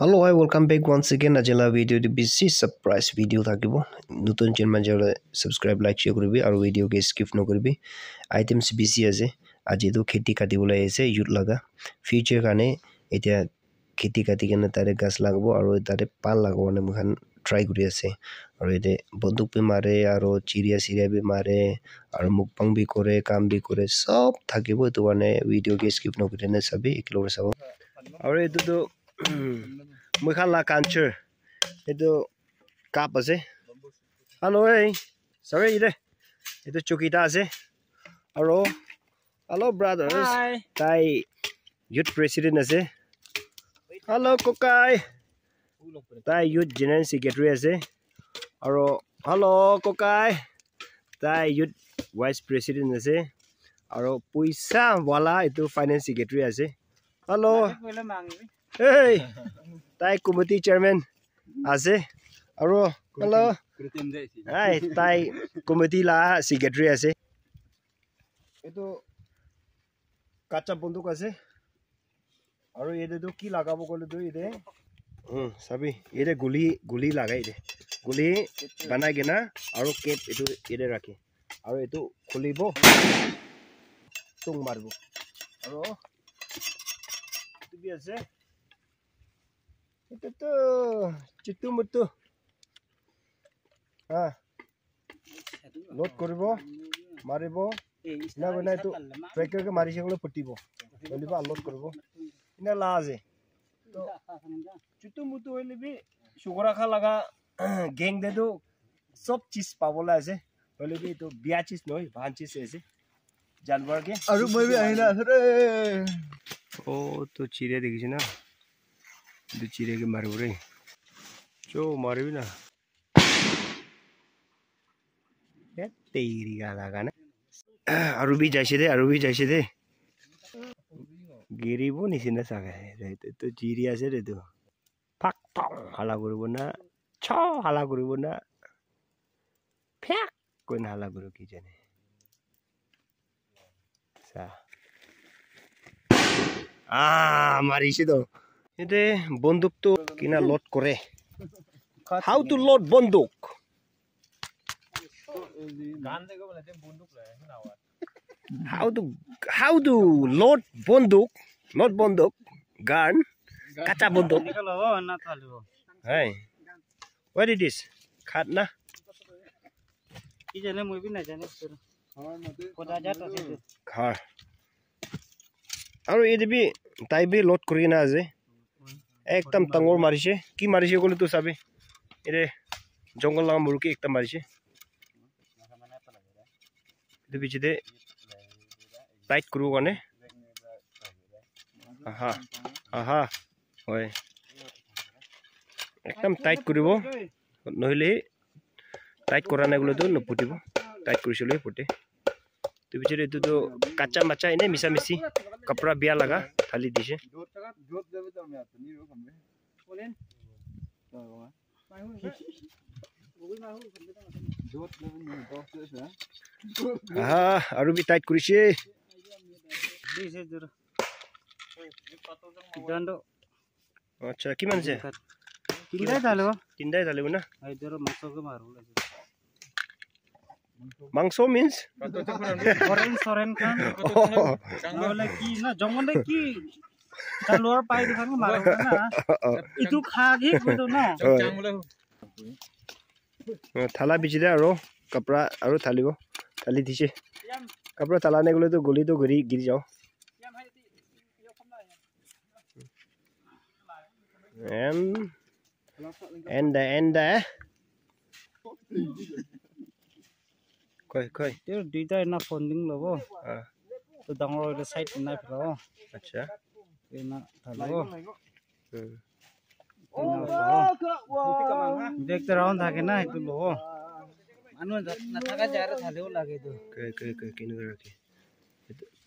Hello, I welcome back once again. Ajala video the busy surprise video thakibo. Nutun channel manjala subscribe like share koribi aru video ke skip no koribi. Items busy ase. Aji to kheti kati bola ase youth laga. Future kane etia kheti kati kena tare gas lagbo aru tare pan lagbo ne mukhan try kuri ase. Aru ete banduk pe mare aru chiria bi mare aru mukbang bi kore kam bi kore sob thakibo to ane video ke skip no kori ne sabi eklo sabo. Aru etu to Mukhala culture itu kap ase. Hello hey. Sorry ide. Itu chukita ase. Hello brothers. Hi. Tai youth president ase. Hello kokai. Tai youth general secretary ase. Hello kokai. Tai youth vice president ase. Puisa wala itu finance secretary ase. Hello. Hey. Tai committee chairman ase. Hello. Hai, tai committee la secretary ase. Itu kacha bunduk ase. Aru ede to ki lagabo kole to ede. Sabi ede guli lagai ede. Guli banai gena aru cap itu ede rakhi. Aru itu khulibo tung marbo. Aru itu bi ase. Itu tuh citu mutu. Load koribo, maribo. Ina bana itu tracker ke mari sekolo putibo. Bolibo load koribo. Ina laze. To citu mutu hoile bi sugora kha laga gang de do sob cheez pabola ase. Hoile bi to biya cheez noi, bhan cheez ase. जानवर के अरु मैं भी आइना रे ओ तो चिड़िया देखिस ना दु चिड़िया के मारबो रे जो मारबी ना ए तेरी गाला गाना अरु भी जाइसे दे गिरिबो निसिना सागा तो चिड़िया से रे तो फाक थङ हाला गरिबो ना छ हाला गरिबो ना फ्याक कोइन हाला गरो कि जाने मारिছে তো এতে বন্দুক তো কিনা লোড করে হাউ টু লোড বন্দুক গান দেখো বলে বন্দুক লয় না হাউ টু লোড বন্দুক নট বন্দুক গান কাঁচা বন্দুক निकलो ना थालो हाय व्हाट इट इज खात ना की जाने मुई भी ना जाने कोदा जाता से घर আৰু এদিবি তাইবি লোড কৰি না আছে একদম টাঙৰ মাৰিছে কি মাৰিছে কলে তো চাবি এৰে জঙ্গল লাগা মুৰকি একটা মাৰিছে এতে পিছতে টাইট কৰব কানে আহা হয় একদম টাইট কৰিব নহলে টাইট কৰা নাই গলে তো নপুটিব টাইট কৰিছলে পুটে तो बिचारे तो कच्चा मच्चा इन्हें मिसा मिसी कपड़ा बिया लगा थाली दिशे आरु भी टाइट करिसे अच्छा किमान से তিনটাই ঢালিব না মাংস means soren kan jangole ki na jangole ki talwar pai dikan maro na itu khagi godo na jangole থালা বিচিদে আৰু কপড়া আৰু থালিব থালি দিছে কপড়া থালানে গলে তো গলি তো গিরি যাও and कोई त्यो दुईटा ना फन्डिङ लबो तो डाङर साइड ना फिरो अच्छा एना थालो देखते राउन থাকে না একটু লো মানুষ না থাকা যারে থালেও লাগে তো কিন রাখি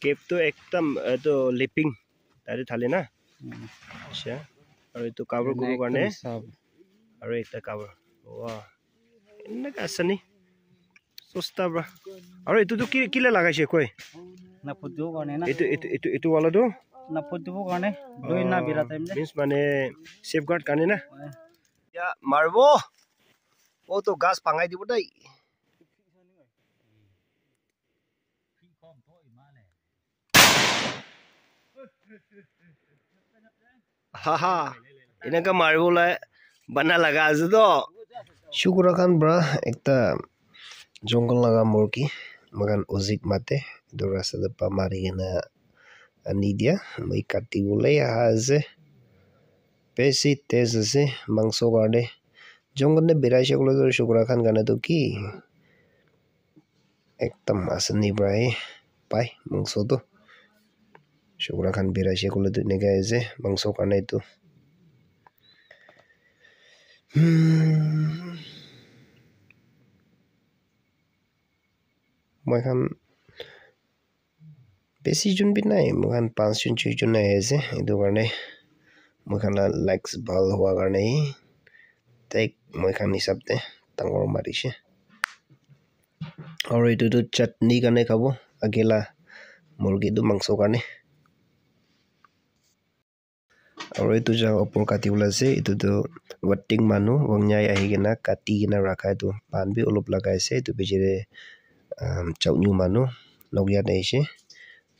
কেপ তো একদম তো লিপিং তারে থালে না আচ্ছা আৰু তো কাভাৰ কৰিব কাৰণে আৰু একটা কাভাৰ ওয়া এনে কাছনি সস্তা ব্ৰা আৰু এটো তো কিলে লাগাইছে কই না পুজো কাৰণে না এটো वाला তো নাপতিব কাৰণে দৈ না বিৰা টাইম মিন্স মানে সেফগাৰ্ড কাৰণে না ইয়া মারব ও তো গাছ পাঙাই দিব দেই হাহা এনেকা মারবলে বানা লাগা আছে তো শুকুরা খান ব্রা একটা জঙ্গল লাগা মুরগি মগান ওজিক মাতে do rasa de pa mari na anidia mai kati ulai haze pesi tese mangso garde jongon ne birai sheklo do shukra khan gane to ki ekdam asani brai pai mangso to shukra khan birai sheklo do ne gaise mangso kane to moi khan বেশি জন B নাই মখান 5 জন 6 জন আছে এটো কারণে মখান likes ভাল হওয়া কারণে তাই মখান হিসাবতে ডাঙৰ মাৰিছে আৰু এটো চাটনি কানে খাব আগেলা মুৰ্গীটো মাংস কানে আৰু এটো জাগা ওপৰ কাটি ওলাইছে এটো ওয়াটিং মানুহ বংযাই আহি কিনা কাটি কিনা ৰাখাই তো পান বি অলপ লাগাইছে এটো বেজৰে চাউনিউ মানুহ লগিয়া দেইছে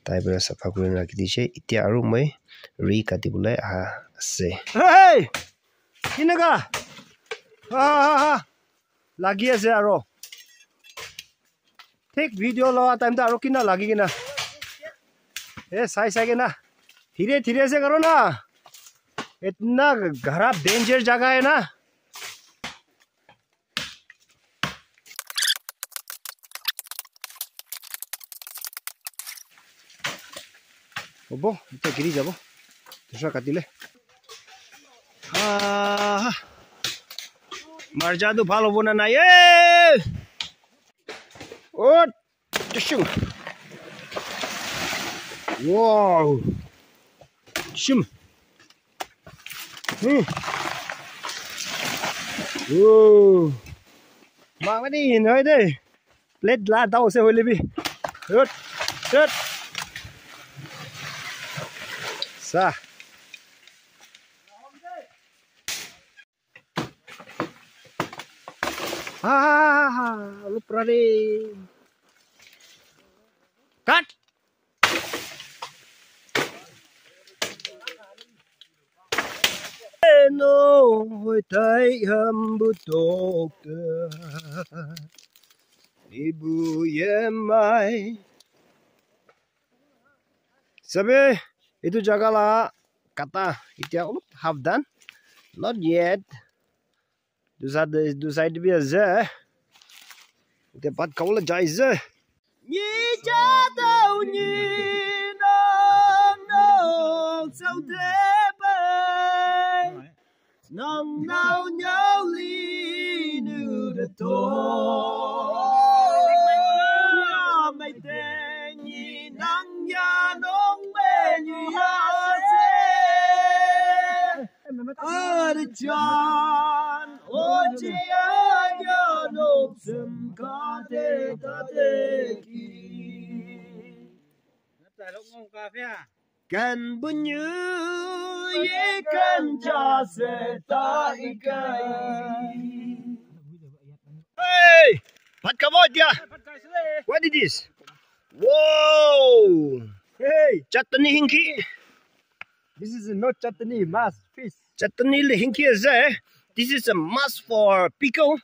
তাইবৰা সাফা কৰি ৰাখি দিছে এতিয়া আৰু মই ৰি কাটি বুলাই আহা আছে হেই কিনকা হা লাগি আছে আৰু ঠিক ভিডিও লোৱা টাইমটা আৰু কিনা লাগি কিনা এ চাই কিনা ধীৰে ধীৰে से करो ना इतना गहरा डेंजर जगह है ना হ'ব এটা গিৰি যাব দুসৰা কাটিলে মাৰজাটো ভাল হ'ব না নাই এ ও টিশু ওয়াও শিম ও মাগনি নয় দে প্লেট লা দাও সে হইলেবি hot hot sa lu prade cut no hoi tai ham bu tok ibu ye mai sabe itu jaga la kata itia half done not yet do side be ze ite pat kaula jaize ni cha tao ni no sao thế bay nong nao nhau li nu de to mai te ni nang ya nong như John, oh Gia, nộp sum ca te ki. Cần bún như ye cần cha se ta ikai. Hey, what come on dia? What is this? Whoa! Hey, chutney hinky. This is not chutney, mas fish. Chutney hinky is there. This is a mas for pickle.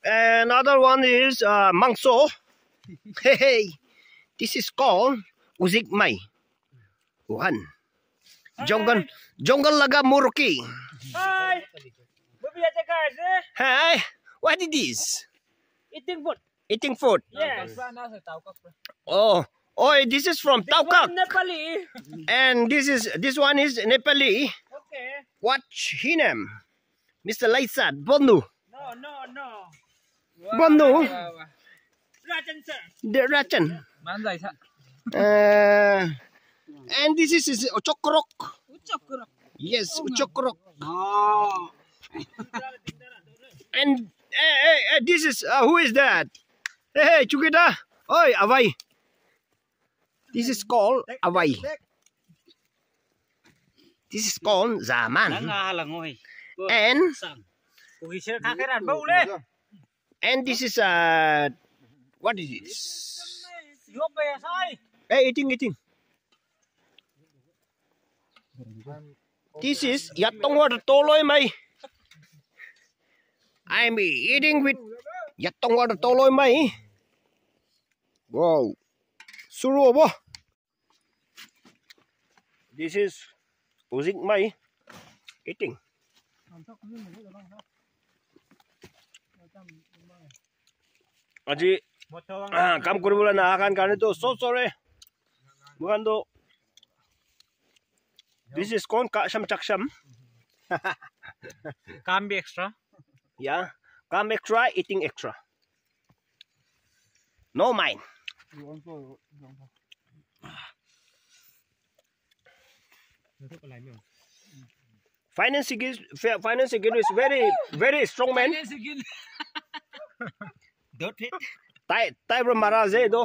And other one is mangso. Hey, this is called uzik mai. One. Jongal laga muruki. Hi. Hey, what is this? Eating food. Eating food. Yes. Oh, this is from Taukak. Nepali. And this one is Nepali. Okay. Watch him, Mr. Laisat Bondu. No. Bondu. Rajan sir. The Rajan. And this is Uchokrok. Uchokrok. Yes, Uchokrok. Oh. And this is who is that? Hey, Chukita. Oi, Avai. This is called Avai. This is called zaman. And this is what is this? Hey, eating. This is yattong water toloi mai. I'm eating with yattong water toloi mai. Wow, suru bo. This is Uzik mai eating. Aji কাম কৰিবলৈ না আকান কাৰণে তো so sorry. Bukan to. This is called Kasham Chaksham. Can be extra. Yeah, come extra, eating extra. No mine. Finance again is very strong man. Don't hit. Tai bro maraze do.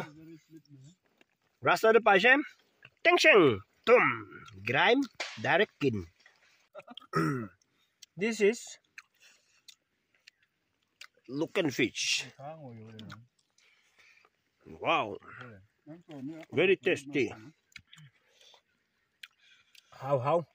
Rasta de pajem. Tension. Tum. Grime. Direct kin. This is looking fish. Wow. Very tasty. How?